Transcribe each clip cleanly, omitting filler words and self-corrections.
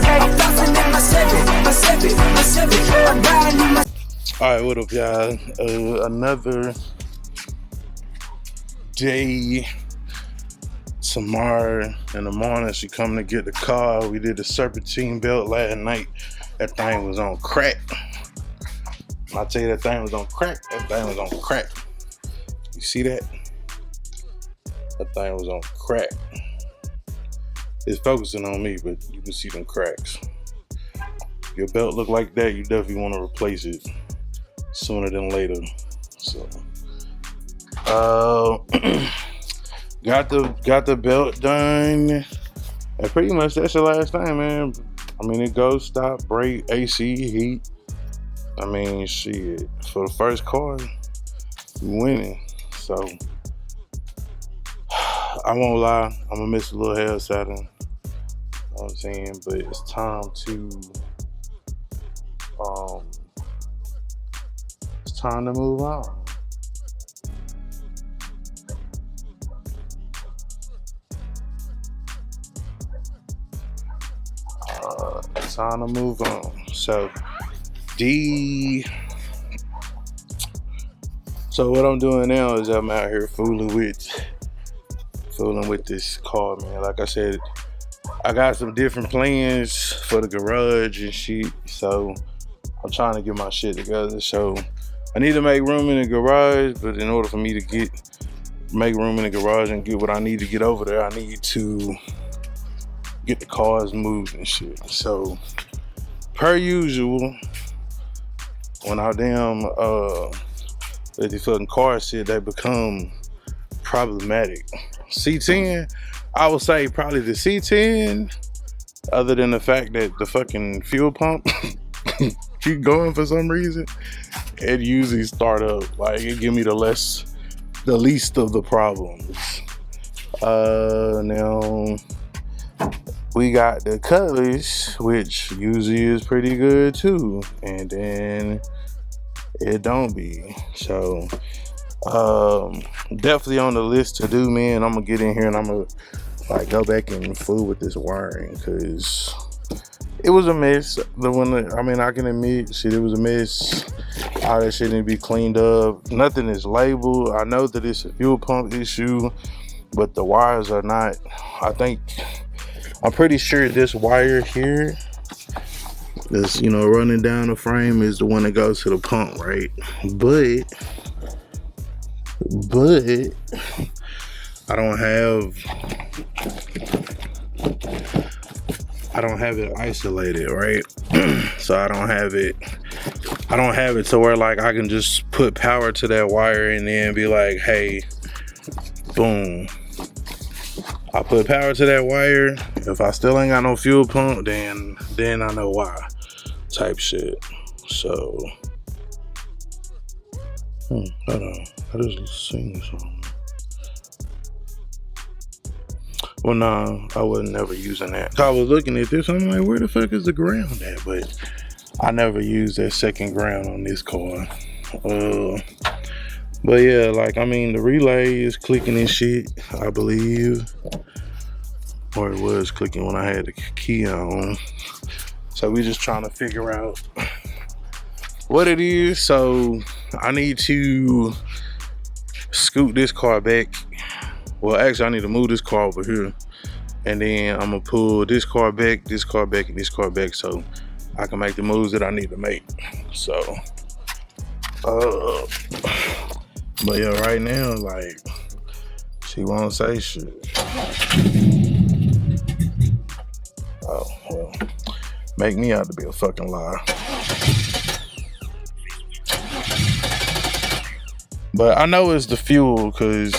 I'm bouncing in my Civic. I'm riding in my. Alright, what up, y'all? Another day. Tomorrow in the morning, she coming to get the car. We did the serpentine belt last night. That thing was on crack. When I tell you that thing was on crack, that thing was on crack. You see that? That thing was on crack. It's focusing on me, but you can see them cracks. Your belt look like that, you definitely want to replace it sooner than later. So, got the belt done, and pretty much that's the last thing, man. I mean, it goes stop, brake, AC, heat. I mean, shit, for the first car, you winning. So, I won't lie, I'm gonna miss a little hair satin. You know what I'm saying? But it's time to, move on. Time to move on. So what I'm doing now is I'm out here fooling with this car, man. Like I said, I got some different plans for the garage and shit. So I'm trying to get my shit together. So I need to make room in the garage, but in order for me to make room in the garage and get what I need to get over there, I need to get the cars moved and shit. So per usual, when I damn let the fucking car shit, they become problematic. C10, I would say probably the C10, other than the fact that the fucking fuel pump keep going for some reason, it usually start up. Like, it give me the least of the problems. Now we got the Cutlass, which usually is pretty good too, and then it don't be. So definitely on the list to do, man. I'm gonna get in here and I'm gonna like go back and fool with this wiring, because it was a mess. I can admit, shit, it was a mess. All that shit need to be cleaned up. Nothing is labeled. I know that it's a fuel pump issue, but the wires are not. I'm pretty sure this wire here that's, running down the frame is the one that goes to the pump, right? But I don't have it isolated, right? So I don't have it to where like I can just put power to that wire and then be like, hey, boom, I put power to that wire. If I still ain't got no fuel pump, then I know why, type shit. So hold on, I just seen something. Well, no, I wasn't never using that. I was looking at this, I'm like, where the fuck is the ground at? But I never used that second ground on this car. But yeah, the relay is clicking and shit, I believe. Or it was clicking when I had the key on. So we just trying to figure out what it is. So I need to scoot this car back. Well, actually, I need to move this car over here, and then I'm gonna pull this car back, and this car back, so I can make the moves that I need to make. So, but yeah, right now, like, she won't say shit. Oh, well, make me out to be a fucking liar. But I know it's the fuel, because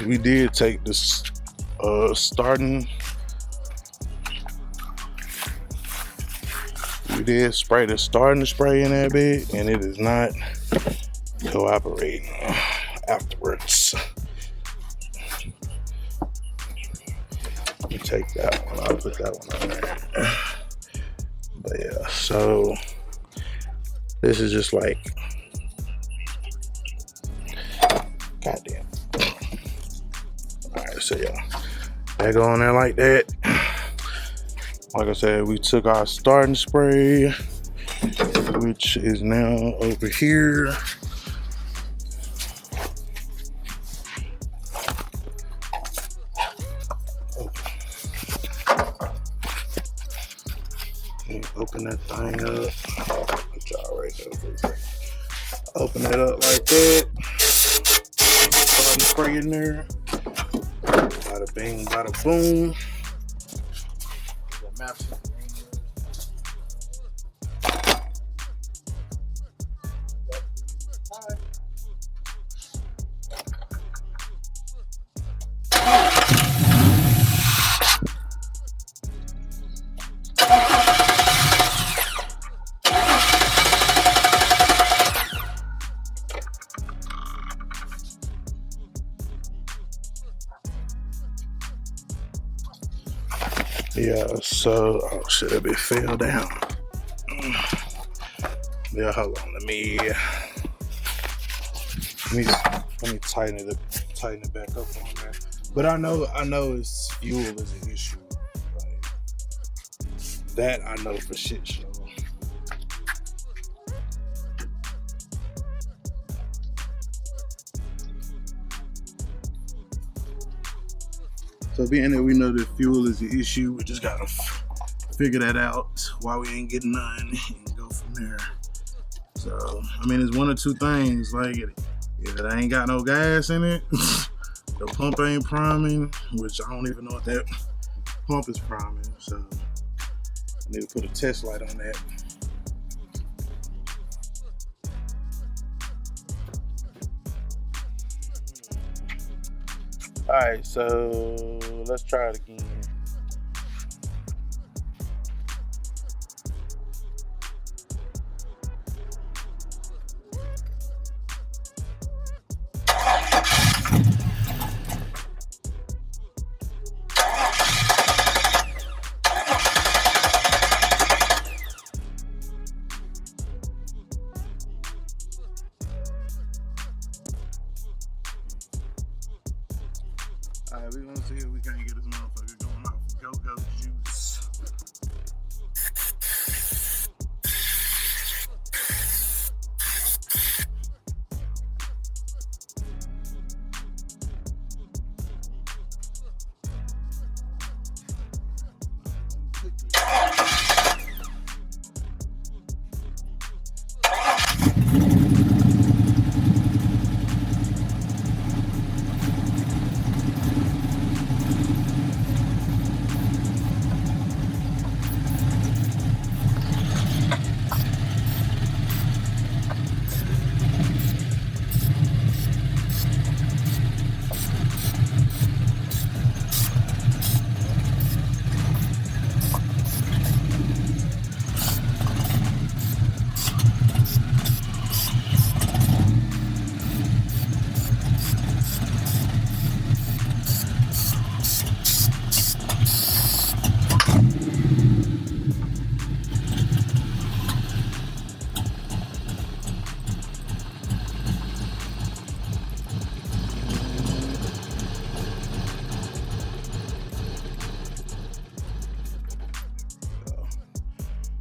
we did take this starting. We did spray the starting spray in that bit, and it is not cooperating afterwards. Let me take that one. I'll put that one on there. But yeah, so this is just like, goddamn. All right, so yeah, That go on there like that. Like I said, we took our starting spray, which is now over here. Open that thing up. Put y'all right there. Open it up like that. Starting spray in there. Bada bing, bada boom. Yeah, so, oh shit, that bit fell down. Yeah, hold on, let me tighten it back up on there. But I know it's fuel is an issue. Like, that I know for shit sure. So being that we know that fuel is the issue, we just gotta figure that out while we ain't getting none and go from there. So, I mean, it's one or two things. Like, if it ain't got no gas in it, the pump ain't priming, which I don't even know if that pump is priming. So, I need to put a test light on that. All right, so let's try it again. All right, we're gonna see if we can't get this motherfucker going off go-go juice.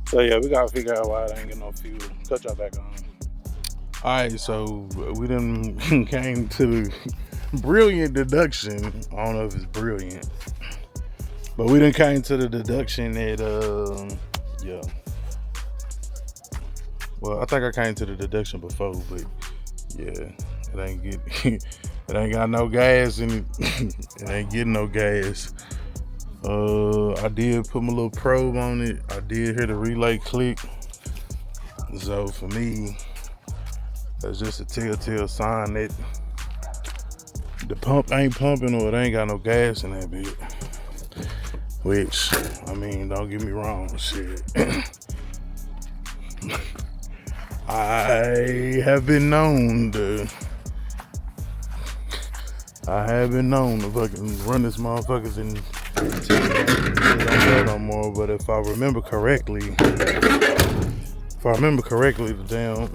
So yeah, we gotta figure out why it ain't getting no fuel. Cut y'all back on. All right, so we done came to the brilliant deduction. I don't know if it's brilliant, but we done came to the deduction that yeah. Well, I think I came to the deduction before, but yeah, it ain't got no gas in it. It ain't getting no gas. I did put my little probe on it. I did hear the relay click. So for me, that's just a telltale sign that the pump ain't pumping or it ain't got no gas in that bit. Which, I mean, don't get me wrong, shit. I have been known to fucking run this motherfuckers and no more. But if I remember correctly, the damn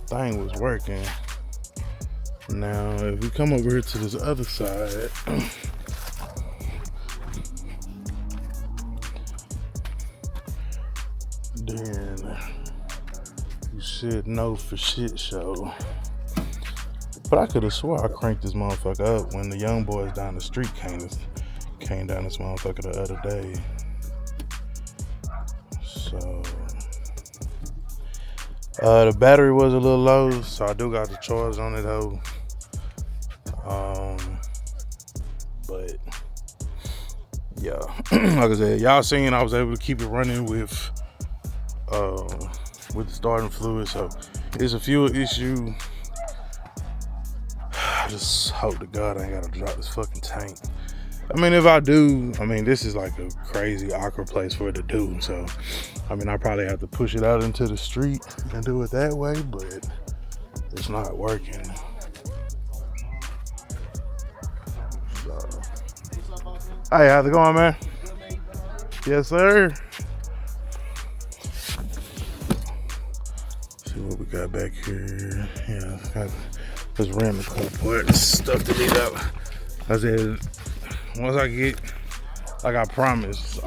thing was working. Now, if we come over here to this other side, then you should know for shit show. But I could have swore I cranked this motherfucker up when the young boys down the street came down this motherfucker the other day. So the battery was a little low, so I do got the charge on it though. But yeah, like I said, y'all seen I was able to keep it running with the starting fluid, so it's a fuel issue. I just hope to God I ain't gotta drop this fucking tank. I mean, if I do, I mean, this is like a crazy awkward place for it to do. So, I mean, I probably have to push it out into the street and do it that way, but it's not working. So. Hey, how's it going, man? Yes, sir. See what we got back here. Yeah, got this random part stuff to leave out. I said, once I get, like I promise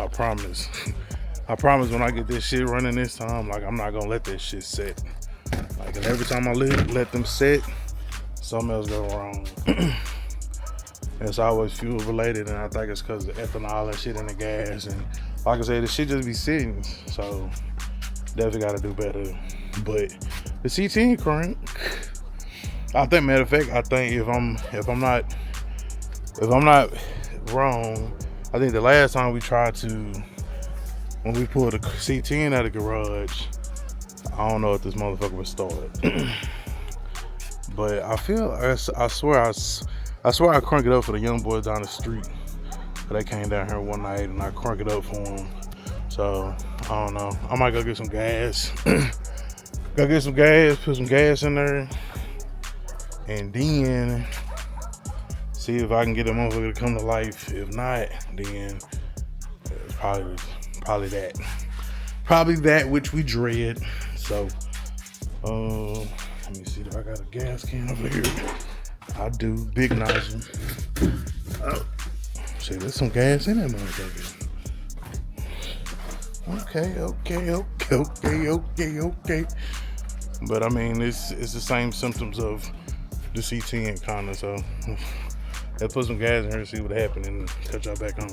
when I get this shit running this time, like I'm not gonna let that shit set. Like, and every time I let them set, something else go wrong. It's always fuel related, and I think it's because of the ethanol and shit in the gas. And like I said, the shit just be sitting. So definitely gotta do better. But the C10 crank, I think, matter of fact, I think if I'm not wrong, I think the last time we tried to, when we pulled the C10 out of the garage, I don't know if this motherfucker would start. But I feel, I swear I cranked it up for the young boys down the street. They came down here one night and I cranked it up for them. So I don't know. I might go get some gas. Go get some gas, put some gas in there, and then see if I can get a motherfucker to come to life. If not, then it's probably that which we dread. So let me see if I got a gas can over here. I do. Big nozzle. Oh, see, there's some gas in that motherfucker. Okay. But I mean, it's the same symptoms of the C10 kinda. So let's put some gas in here and see what happened and touch y'all back on.